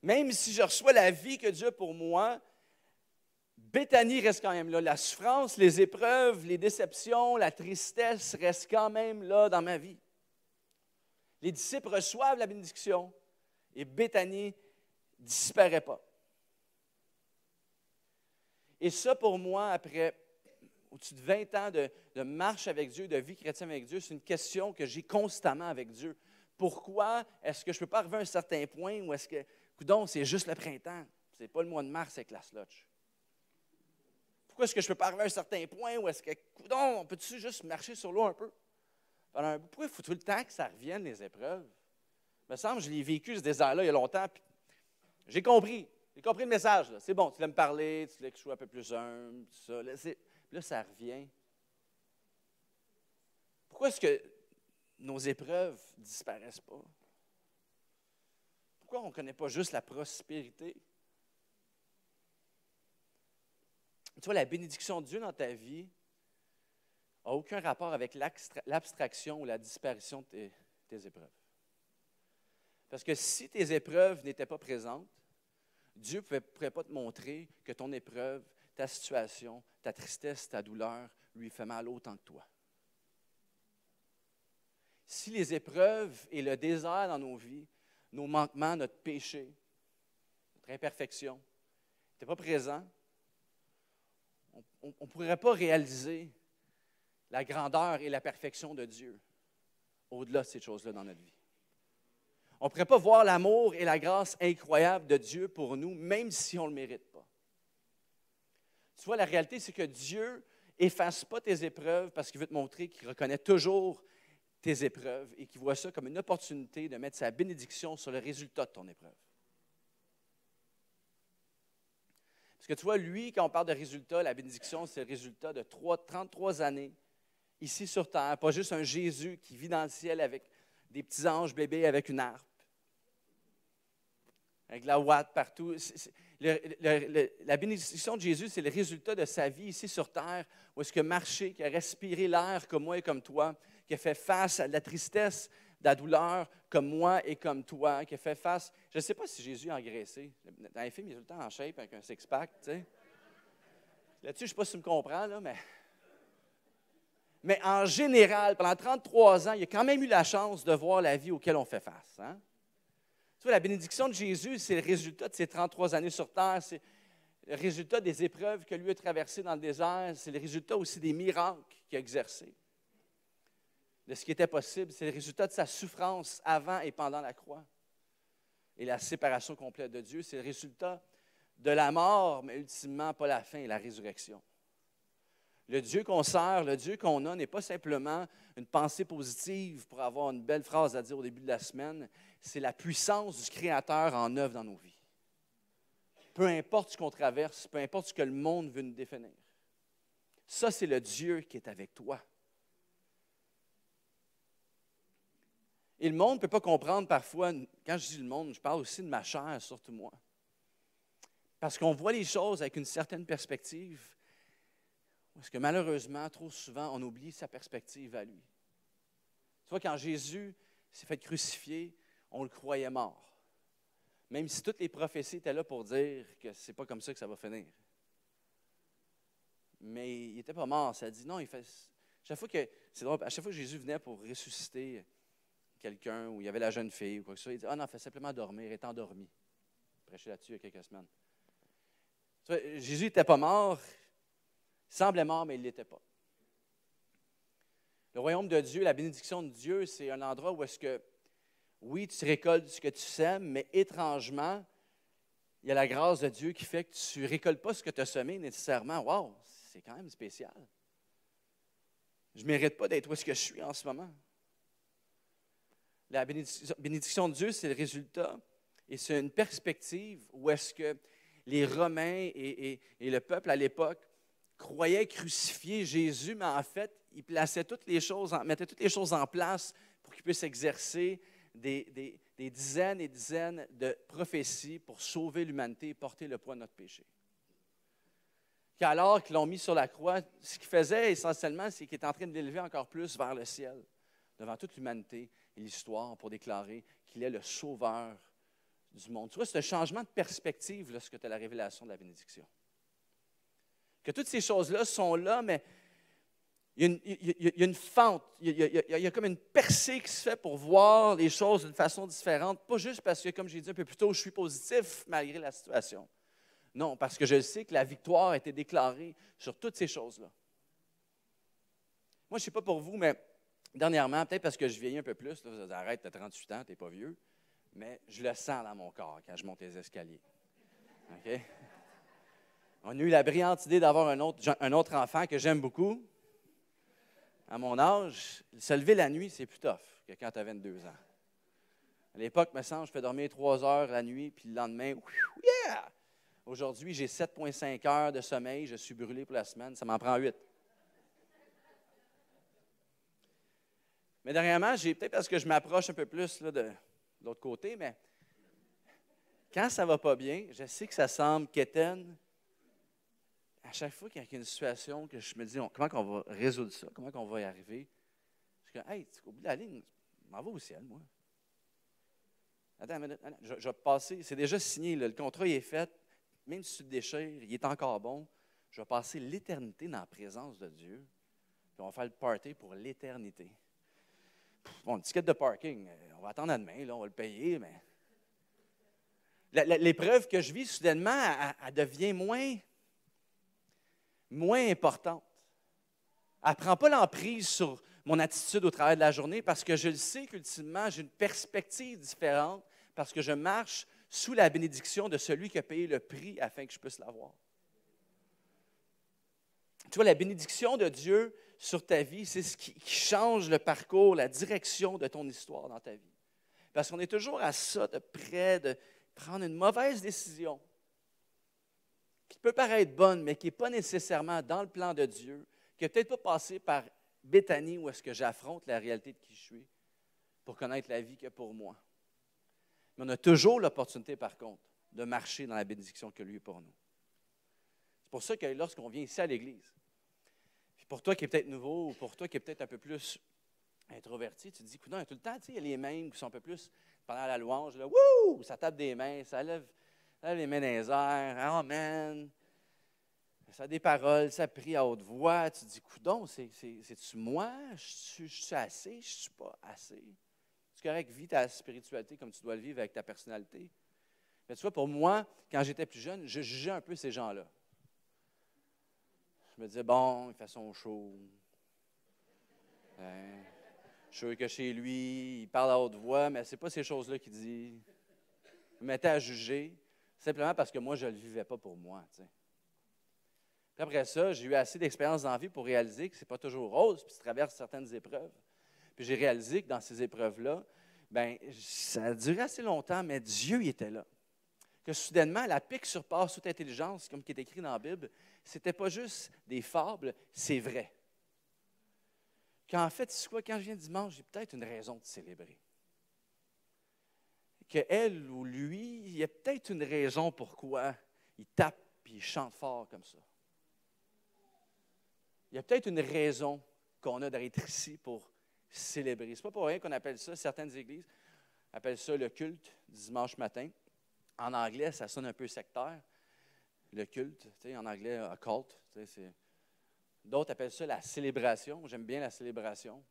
Même si je reçois la vie que Dieu a pour moi, Béthanie reste quand même là. La souffrance, les épreuves, les déceptions, la tristesse restent quand même là dans ma vie. Les disciples reçoivent la bénédiction et Béthanie ne disparaît pas. Et ça, pour moi, après au-dessus de 20 ans de marche avec Dieu, de vie chrétienne avec Dieu, c'est une question que j'ai constamment avec Dieu. Pourquoi est-ce que je ne peux pas arriver à un certain point où est-ce que, coudonc, c'est juste le printemps, c'est pas le mois de mars avec la slotch? Pourquoi est-ce que je ne peux pas arriver à un certain point où est-ce que, coudonc, on peut-tu juste marcher sur l'eau un peu? Pourquoi il faut tout le temps que ça revienne, les épreuves? Il me semble que je l'ai vécu, ce désert-là, il y a longtemps, puis j'ai compris. J'ai compris le message. Là. C'est bon, tu voulais me parler, tu voulais que je sois un peu plus humble, tout ça. Là, ça revient. Pourquoi est-ce que nos épreuves ne disparaissent pas? Pourquoi on ne connaît pas juste la prospérité? Tu vois, la bénédiction de Dieu dans ta vie n'a aucun rapport avec l'abstraction ou la disparition de tes épreuves. Parce que si tes épreuves n'étaient pas présentes, Dieu ne pourrait pas te montrer que ton épreuve, ta situation, ta tristesse, ta douleur lui fait mal autant que toi. Si les épreuves et le désert dans nos vies, nos manquements, notre péché, notre imperfection, n'étaient pas présents, on ne pourrait pas réaliser la grandeur et la perfection de Dieu au-delà de ces choses-là dans notre vie. On ne pourrait pas voir l'amour et la grâce incroyable de Dieu pour nous, même si on ne le mérite pas. Tu vois, la réalité, c'est que Dieu n'efface pas tes épreuves parce qu'il veut te montrer qu'il reconnaît toujours tes épreuves et qu'il voit ça comme une opportunité de mettre sa bénédiction sur le résultat de ton épreuve. Parce que tu vois, lui, quand on parle de résultat, la bénédiction, c'est le résultat de 33 années ici sur terre, pas juste un Jésus qui vit dans le ciel avec des petits anges bébés avec une harpe. avec la ouate partout. La bénédiction de Jésus, c'est le résultat de sa vie ici sur terre, où est-ce que marché, qui a respiré l'air comme moi et comme toi, qui a fait face à la tristesse, de la douleur comme moi et comme toi, qui a fait face. Je ne sais pas si Jésus a engraissé. Dans les films, il est tout le temps en shape avec un six-pack, tu sais. Là-dessus, je ne sais pas si tu me comprends, là, mais en général, pendant 33 ans, il a quand même eu la chance de voir la vie auquel on fait face. Hein? Tu vois, la bénédiction de Jésus, c'est le résultat de ses 33 années sur terre, c'est le résultat des épreuves que lui a traversées dans le désert, c'est le résultat aussi des miracles qu'il a exercés. De ce qui était possible, c'est le résultat de sa souffrance avant et pendant la croix. Et la séparation complète de Dieu, c'est le résultat de la mort, mais ultimement pas la fin et la résurrection. Le Dieu qu'on sert, le Dieu qu'on a, n'est pas simplement une pensée positive pour avoir une belle phrase à dire au début de la semaine. C'est la puissance du Créateur en œuvre dans nos vies. Peu importe ce qu'on traverse, peu importe ce que le monde veut nous définir. Ça, c'est le Dieu qui est avec toi. Et le monde ne peut pas comprendre parfois, quand je dis le monde, je parle aussi de ma chair, surtout moi. Parce qu'on voit les choses avec une certaine perspective, parce que malheureusement, trop souvent, on oublie sa perspective à lui. Tu vois, quand Jésus s'est fait crucifier, on le croyait mort. Même si toutes les prophéties étaient là pour dire que c'est pas comme ça que ça va finir. Mais il n'était pas mort. Ça dit non, c'est drôle, à chaque fois que Jésus venait pour ressusciter quelqu'un, où il y avait la jeune fille ou quoi que ce soit, il dit, ah non, il fait simplement dormir, il est endormi. J'ai prêché là-dessus il y a quelques semaines. Tu vois, Jésus n'était pas mort, il semblait mort, mais il ne l'était pas. Le royaume de Dieu, la bénédiction de Dieu, c'est un endroit où est-ce que, oui, tu récoltes ce que tu sèmes, mais étrangement, il y a la grâce de Dieu qui fait que tu ne récoltes pas ce que tu as semé nécessairement. Wow, c'est quand même spécial. Je ne mérite pas d'être où est-ce que je suis en ce moment. La bénédiction de Dieu, c'est le résultat et c'est une perspective où est-ce que les Romains et le peuple à l'époque croyaient crucifier Jésus, mais en fait, ils plaçaient mettaient toutes les choses en place pour qu'il puisse exercer des dizaines et dizaines de prophéties pour sauver l'humanité et porter le poids de notre péché. Qu'alors qu'ils l'ont mis sur la croix, ce qu'il faisait essentiellement, c'est qu'il était en train de l'élever encore plus vers le ciel, devant toute l'humanité et l'histoire, pour déclarer qu'il est le sauveur du monde. Tu vois, c'est un changement de perspective lorsque tu as la révélation de la bénédiction. Que toutes ces choses-là sont là, mais il y a une fente, il y a comme une percée qui se fait pour voir les choses d'une façon différente, pas juste parce que, comme j'ai dit un peu plus tôt, je suis positif malgré la situation. Non, parce que je sais que la victoire a été déclarée sur toutes ces choses-là. Moi, je ne sais pas pour vous, mais dernièrement, peut-être parce que je vieillis un peu plus, là, vous allez, arrête, tu as 38 ans, tu n'es pas vieux, mais je le sens dans mon corps quand je monte les escaliers. OK? On a eu la brillante idée d'avoir un autre enfant que j'aime beaucoup. À mon âge, se lever la nuit, c'est plus tough que quand tu as 22 ans. À l'époque, il me semble, je fais dormir 3 heures la nuit, puis le lendemain, yeah! Aujourd'hui, j'ai 7,5 heures de sommeil, je suis brûlé pour la semaine, ça m'en prend 8. Mais dernièrement, peut-être parce que je m'approche un peu plus là, de l'autre côté, mais quand ça ne va pas bien, je sais que ça semble quétaine. À chaque fois qu'il y a une situation que je me dis, comment on va résoudre ça, comment on va y arriver, je dis, hey, au bout de la ligne, je m'en vais au ciel, moi. Attends, je vais passer, c'est déjà signé, là, le contrat il est fait, même si tu te déchires, il est encore bon. Je vais passer l'éternité dans la présence de Dieu, puis on va faire le party pour l'éternité. Bon, le ticket de parking, on va attendre à demain, là, on va le payer, mais l'épreuve que je vis, soudainement, elle devient moins importante. Elle ne prend pas l'emprise sur mon attitude au travers de la journée parce que je le sais qu'ultimement, j'ai une perspective différente parce que je marche sous la bénédiction de celui qui a payé le prix afin que je puisse l'avoir. Tu vois, la bénédiction de Dieu sur ta vie, c'est ce qui change le parcours, la direction de ton histoire dans ta vie. Parce qu'on est toujours à ça, de près de prendre une mauvaise décision qui peut paraître bonne, mais qui n'est pas nécessairement dans le plan de Dieu, qui n'est peut-être pas passé par Béthanie où est-ce que j'affronte la réalité de qui je suis pour connaître la vie qu'il y a pour moi. Mais on a toujours l'opportunité, par contre, de marcher dans la bénédiction que lui est pour nous. C'est pour ça que lorsqu'on vient ici à l'Église, puis pour toi qui es peut-être nouveau ou pour toi qui es peut-être un peu plus introverti, tu te dis, coudonc, tout le temps, il y a les mêmes qui sont un peu plus pendant la louange, là, wouh, ça tape des mains, ça lève les mains dans les airs, amen. Ça a des paroles, ça prie à haute voix. Tu te dis, coudonc, c'est-tu moi? Je suis assez? Je suis pas assez? C'est correct, vis ta spiritualité comme tu dois le vivre avec ta personnalité. Mais tu vois, pour moi, quand j'étais plus jeune, je jugeais un peu ces gens-là. Je me disais, bon, il fait son show. Je suis sûr que chez lui, il parle à haute voix, mais ce n'est pas ces choses-là qu'il dit. Je me mettais à juger, simplement parce que moi, je ne le vivais pas pour moi. Tu sais. Puis après ça, j'ai eu assez d'expérience dans la vie pour réaliser que ce n'est pas toujours rose, puis tu traverses certaines épreuves. Puis j'ai réalisé que dans ces épreuves-là, bien, ça a duré assez longtemps, mais Dieu il était là. Que soudainement, la paix qui surpasse toute intelligence, comme qui est écrit dans la Bible, ce n'était pas juste des fables, c'est vrai. Qu'en fait, tu sais quoi, quand je viens dimanche, j'ai peut-être une raison de célébrer. Qu'elle ou lui, il y a peut-être une raison pourquoi il tape et il chante fort comme ça. Il y a peut-être une raison qu'on a d'être ici pour célébrer. Ce n'est pas pour rien qu'on appelle ça, certaines églises appellent ça le culte du dimanche matin. En anglais, ça sonne un peu sectaire, le culte. En anglais, occult. D'autres appellent ça la célébration. J'aime bien la célébration.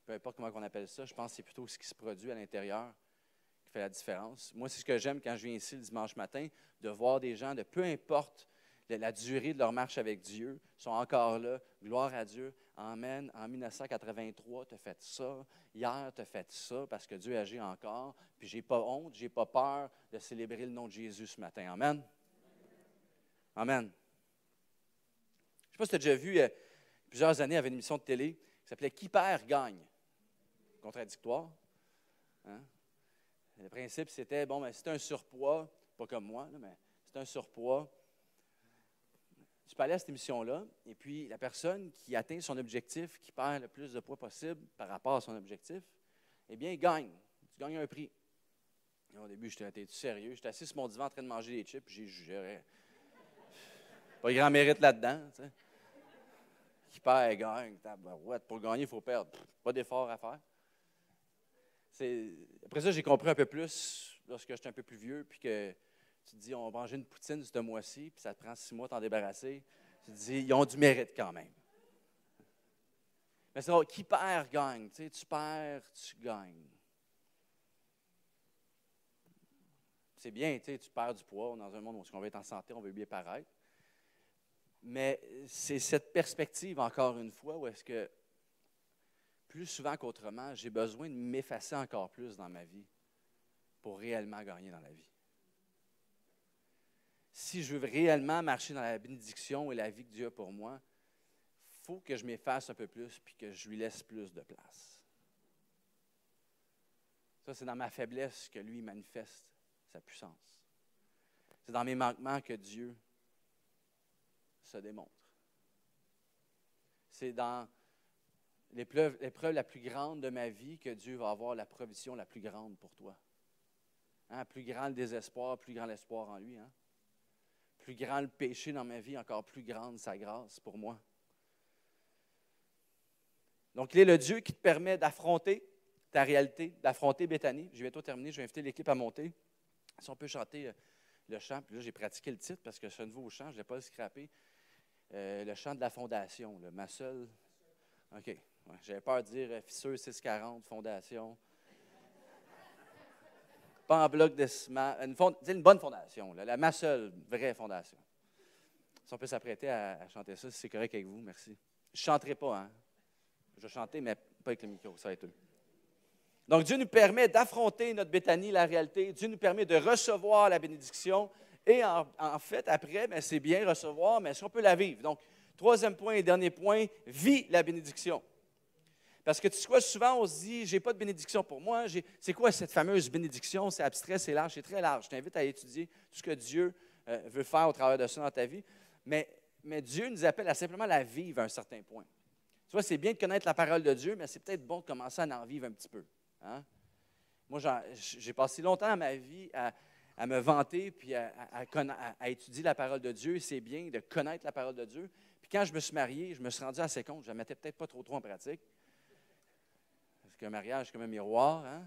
Peu importe comment on appelle ça, je pense que c'est plutôt ce qui se produit à l'intérieur qui fait la différence. Moi, c'est ce que j'aime quand je viens ici le dimanche matin, de voir des gens de peu importe la durée de leur marche avec Dieu, sont encore là. Gloire à Dieu. Amen. En 1983, tu as fait ça. Hier, tu as fait ça parce que Dieu agit encore. Puis, je n'ai pas honte, je n'ai pas peur de célébrer le nom de Jésus ce matin. Amen. Amen. Je ne sais pas si tu as déjà vu, plusieurs années, il y avait une émission de télé qui s'appelait « Qui perd, gagne ». Contradictoire. Hein? Le principe, c'était, bon, ben, si tu as un surpoids, pas comme moi, là, mais si tu as un surpoids, tu peux aller à cette émission-là, et puis la personne qui atteint son objectif, qui perd le plus de poids possible par rapport à son objectif, eh bien, il gagne. Tu gagnes un prix. Et au début, j'étais sérieux. J'étais assis sur mon divan en train de manger des chips, puis j'ai jugé. Pas grand mérite là-dedans. Tu sais. Qui perd, gagne. Ouais, pour gagner, il faut perdre. Pas d'effort à faire. Après ça, j'ai compris un peu plus lorsque j'étais un peu plus vieux, puis que tu te dis, on va manger une poutine ce mois-ci, puis ça te prend 6 mois de t'en débarrasser. Tu te dis, ils ont du mérite quand même. Mais c'est drôle, qui perd, gagne. Tu sais, tu perds, tu gagnes. C'est bien, tu sais, tu perds du poids dans un monde où on veut être en santé, on veut bien paraître. Mais c'est cette perspective, encore une fois, où est-ce que, plus souvent qu'autrement, j'ai besoin de m'effacer encore plus dans ma vie pour réellement gagner dans la vie. Si je veux réellement marcher dans la bénédiction et la vie que Dieu a pour moi, il faut que je m'efface un peu plus et que je lui laisse plus de place. Ça, c'est dans ma faiblesse que lui manifeste sa puissance. C'est dans mes manquements que Dieu se démontre. C'est dans l'épreuve la plus grande de ma vie que Dieu va avoir la provision la plus grande pour toi. Hein? Plus grand le désespoir, plus grand l'espoir en lui. Hein? Plus grand le péché dans ma vie, encore plus grande sa grâce pour moi. Donc, il est le Dieu qui te permet d'affronter ta réalité, d'affronter Béthanie. Je vais bientôt terminer, je vais inviter l'équipe à monter. Si on peut chanter le chant, puis là, j'ai pratiqué le titre parce que c'est un nouveau chant, je ne l'ai pas scrappé. Le chant de la fondation, là, ma seule. OK. Ouais, j'avais peur de dire fissure 640, fondation. Pas en bloc de ciment. Une bonne fondation, là, ma seule vraie fondation. Si on peut s'apprêter à chanter ça, si c'est correct avec vous, merci. Je ne chanterai pas, hein. Je vais chanter, mais pas avec le micro, ça va être tout. Donc, Dieu nous permet d'affronter notre Béthanie, la réalité. Dieu nous permet de recevoir la bénédiction. Et en fait, après, bien, c'est bien recevoir, mais est-ce qu'on peut la vivre? Donc, troisième point et dernier point, vis la bénédiction. Parce que tu sais quoi, souvent on se dit, j'ai pas de bénédiction pour moi. C'est quoi cette fameuse bénédiction? C'est abstrait, c'est large, c'est très large. Je t'invite à étudier tout ce que Dieu veut faire au travers de ça dans ta vie. Mais Dieu nous appelle à simplement la vivre à un certain point. Tu vois, c'est bien de connaître la parole de Dieu, mais c'est peut-être bon de commencer à en vivre un petit peu. Hein? Moi, j'ai passé longtemps dans ma vie à me vanter puis à étudier la parole de Dieu. C'est bien de connaître la parole de Dieu. Puis quand je me suis marié, je me suis rendu assez compte, je ne la mettais peut-être pas trop en pratique. Parce qu'un mariage, c'est comme un miroir, hein?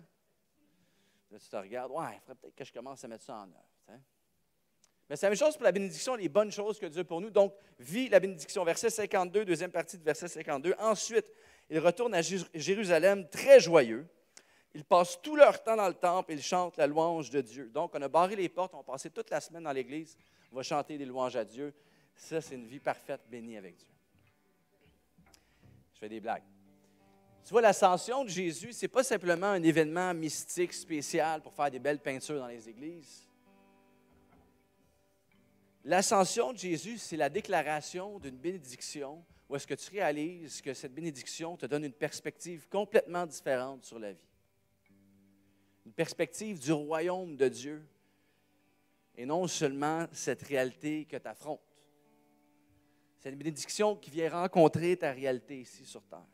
Là, tu te regardes, ouais, il faudrait peut-être que je commence à mettre ça en œuvre. T'sais. Mais c'est la même chose pour la bénédiction, les bonnes choses que Dieu a pour nous. Donc, vis la bénédiction. Verset 52, deuxième partie de verset 52. Ensuite, ils retournent à Jérusalem très joyeux. Ils passent tout leur temps dans le temple et ils chantent la louange de Dieu. Donc, on a barré les portes, on a passé toute la semaine dans l'église, on va chanter des louanges à Dieu. Ça, c'est une vie parfaite, bénie avec Dieu. Je fais des blagues. Tu vois, l'ascension de Jésus, ce n'est pas simplement un événement mystique spécial pour faire des belles peintures dans les églises. L'ascension de Jésus, c'est la déclaration d'une bénédiction où est-ce que tu réalises que cette bénédiction te donne une perspective complètement différente sur la vie. Une perspective du royaume de Dieu et non seulement cette réalité que tu affrontes. C'est une bénédiction qui vient rencontrer ta réalité ici sur terre.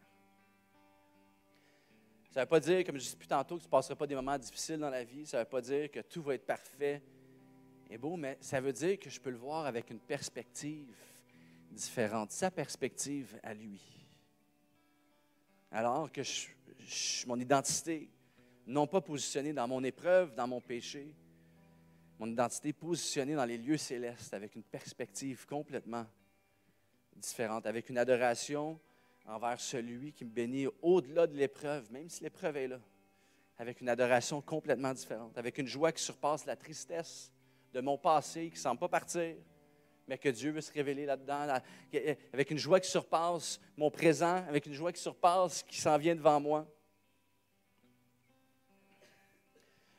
Ça ne veut pas dire, comme je disais plus tantôt, que tu ne passeras pas des moments difficiles dans la vie. Ça ne veut pas dire que tout va être parfait et beau, mais ça veut dire que je peux le voir avec une perspective différente, sa perspective à lui. Alors que mon identité, non pas positionnée dans mon épreuve, dans mon péché, mon identité positionnée dans les lieux célestes avec une perspective complètement différente, avec une adoration envers celui qui me bénit au-delà de l'épreuve, même si l'épreuve est là, avec une adoration complètement différente, avec une joie qui surpasse la tristesse de mon passé qui ne semble pas partir, mais que Dieu veut se révéler là-dedans, avec une joie qui surpasse mon présent, avec une joie qui surpasse ce qui s'en vient devant moi.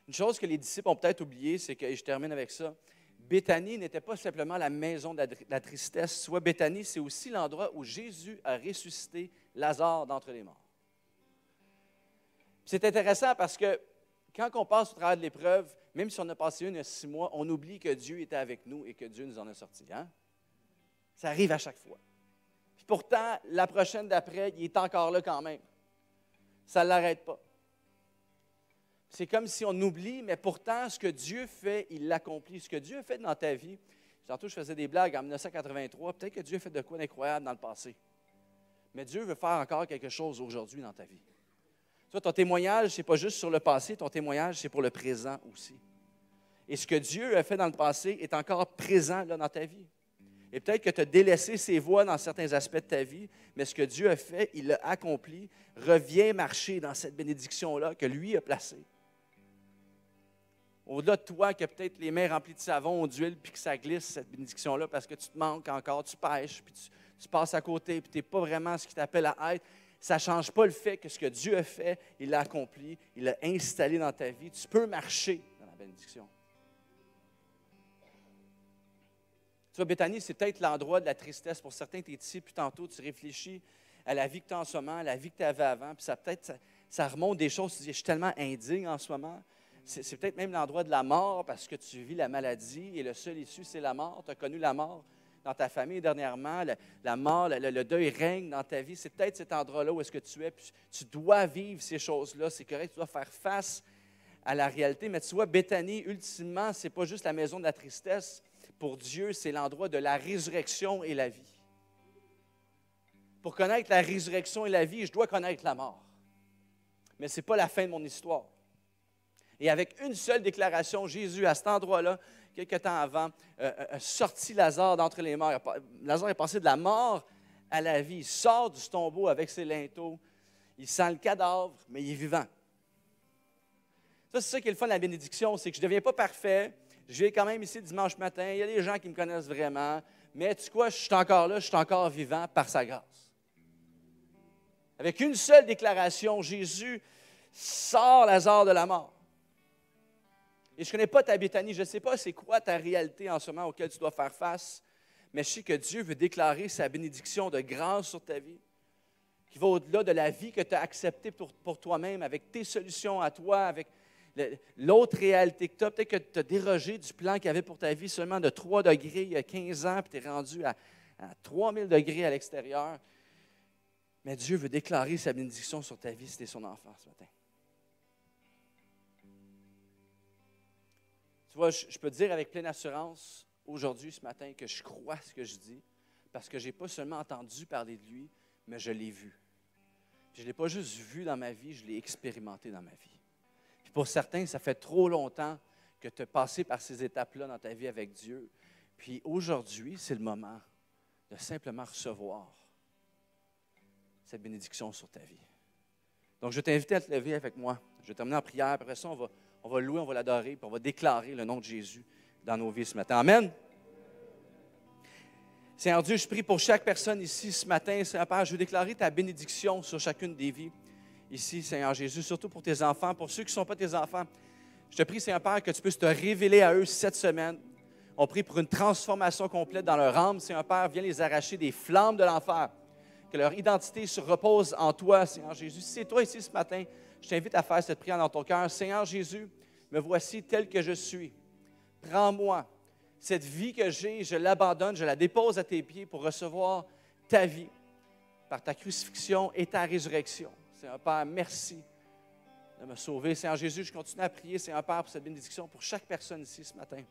Une chose que les disciples ont peut-être oubliée, c'est que, et je termine avec ça, Béthanie n'était pas simplement la maison de la tristesse. Tu vois, Béthanie, c'est aussi l'endroit où Jésus a ressuscité Lazare d'entre les morts. C'est intéressant parce que quand on passe au travers de l'épreuve, même si on a passé une il y a 6 mois, on oublie que Dieu était avec nous et que Dieu nous en a sortis. Hein? Ça arrive à chaque fois. Puis pourtant, la prochaine d'après, il est encore là quand même. Ça ne l'arrête pas. C'est comme si on oublie, mais pourtant, ce que Dieu fait, il l'accomplit. Ce que Dieu a fait dans ta vie, tantôt je faisais des blagues en 1983, peut-être que Dieu a fait de quoi d'incroyable dans le passé. Mais Dieu veut faire encore quelque chose aujourd'hui dans ta vie. Toi, ton témoignage, ce n'est pas juste sur le passé, ton témoignage, c'est pour le présent aussi. Et ce que Dieu a fait dans le passé est encore présent là, dans ta vie. Et peut-être que tu as délaissé ses voies dans certains aspects de ta vie, mais ce que Dieu a fait, il l'a accompli. Reviens marcher dans cette bénédiction-là que lui a placée. Au-delà de toi, qui a peut-être les mains remplies de savon ou d'huile, puis que ça glisse, cette bénédiction-là, parce que tu te manques encore, tu pêches, puis tu passes à côté, puis tu n'es pas vraiment ce qui t'appelle à être. Ça ne change pas le fait que ce que Dieu a fait, il l'a accompli, il l'a installé dans ta vie. Tu peux marcher dans la bénédiction. Tu vois, Béthanie, c'est peut-être l'endroit de la tristesse. Pour certains, tu es ici, puis tantôt, tu réfléchis à la vie que tu as en ce moment, à la vie que tu avais avant, puis ça remonte des choses. Tu dis, je suis tellement indigne en ce moment. C'est peut-être même l'endroit de la mort parce que tu vis la maladie et le seul issue, c'est la mort. Tu as connu la mort dans ta famille dernièrement. La mort, le deuil règne dans ta vie. C'est peut-être cet endroit-là où est-ce que tu es. Puis tu dois vivre ces choses-là. C'est correct, tu dois faire face à la réalité. Mais tu vois, Béthanie, ultimement, ce n'est pas juste la maison de la tristesse. Pour Dieu, c'est l'endroit de la résurrection et la vie. Pour connaître la résurrection et la vie, je dois connaître la mort. Mais ce n'est pas la fin de mon histoire. Et avec une seule déclaration, Jésus, à cet endroit-là, quelque temps avant, a sorti Lazare d'entre les morts. Lazare est passé de la mort à la vie. Il sort du tombeau avec ses linteaux. Il sent le cadavre, mais il est vivant. Ça, c'est ça qui est le fun de la bénédiction, c'est que je ne deviens pas parfait. Je viens quand même ici dimanche matin. Il y a des gens qui me connaissent vraiment. Mais tu sais quoi, je suis encore là, je suis encore vivant par sa grâce. Avec une seule déclaration, Jésus sort Lazare de la mort. Et je ne connais pas ta Béthanie, je ne sais pas c'est quoi ta réalité en ce moment auquel tu dois faire face, mais je sais que Dieu veut déclarer sa bénédiction de grâce sur ta vie, qui va au-delà de la vie que tu as acceptée pour toi-même, avec tes solutions à toi, avec l'autre réalité que tu as. Peut-être que tu as dérogé du plan qu'il y avait pour ta vie seulement de 3 degrés il y a 15 ans, puis tu es rendu à 3000 degrés à l'extérieur. Mais Dieu veut déclarer sa bénédiction sur ta vie si tu es son enfant ce matin. Tu vois, je peux te dire avec pleine assurance, aujourd'hui, ce matin, que je crois ce que je dis, parce que je n'ai pas seulement entendu parler de lui, mais je l'ai vu. Puis je ne l'ai pas juste vu dans ma vie, je l'ai expérimenté dans ma vie. Puis pour certains, ça fait trop longtemps que tu as passé par ces étapes-là dans ta vie avec Dieu. Puis aujourd'hui, c'est le moment de simplement recevoir cette bénédiction sur ta vie. Donc, je vais t'inviter à te lever avec moi. Je vais terminer en prière. Après ça, on va louer, on va l'adorer, puis on va déclarer le nom de Jésus dans nos vies ce matin. Amen. Seigneur Dieu, je prie pour chaque personne ici ce matin. Seigneur Père, je veux déclarer ta bénédiction sur chacune des vies ici, Seigneur Jésus, surtout pour tes enfants, pour ceux qui ne sont pas tes enfants. Je te prie, Seigneur Père, que tu puisses te révéler à eux cette semaine. On prie pour une transformation complète dans leur âme. Seigneur Père, viens les arracher des flammes de l'enfer. Que leur identité se repose en toi, Seigneur Jésus. Si c'est toi ici ce matin, je t'invite à faire cette prière dans ton cœur. Seigneur Jésus, me voici tel que je suis. Prends-moi. Cette vie que j'ai, je l'abandonne, je la dépose à tes pieds pour recevoir ta vie par ta crucifixion et ta résurrection. Seigneur Père, merci de me sauver. Seigneur Jésus, je continue à prier, Seigneur Père, pour cette bénédiction pour chaque personne ici ce matin.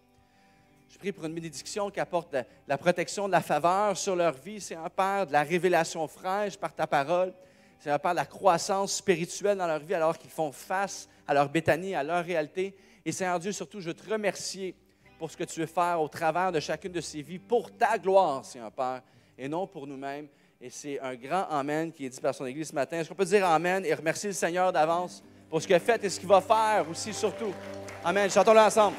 Je prie pour une bénédiction qui apporte de la protection, de la faveur sur leur vie, Seigneur Père, de la révélation fraîche par ta parole. Seigneur Père, de la croissance spirituelle dans leur vie alors qu'ils font face à leur Béthanie, à leur réalité. Et Seigneur Dieu, surtout, je veux te remercier pour ce que tu veux faire au travers de chacune de ces vies, pour ta gloire, Seigneur Père, et non pour nous-mêmes. Et c'est un grand Amen qui est dit par son Église ce matin. Est-ce qu'on peut dire Amen et remercier le Seigneur d'avance pour ce qu'il a fait et ce qu'il va faire aussi, surtout. Amen. Chantons-le ensemble.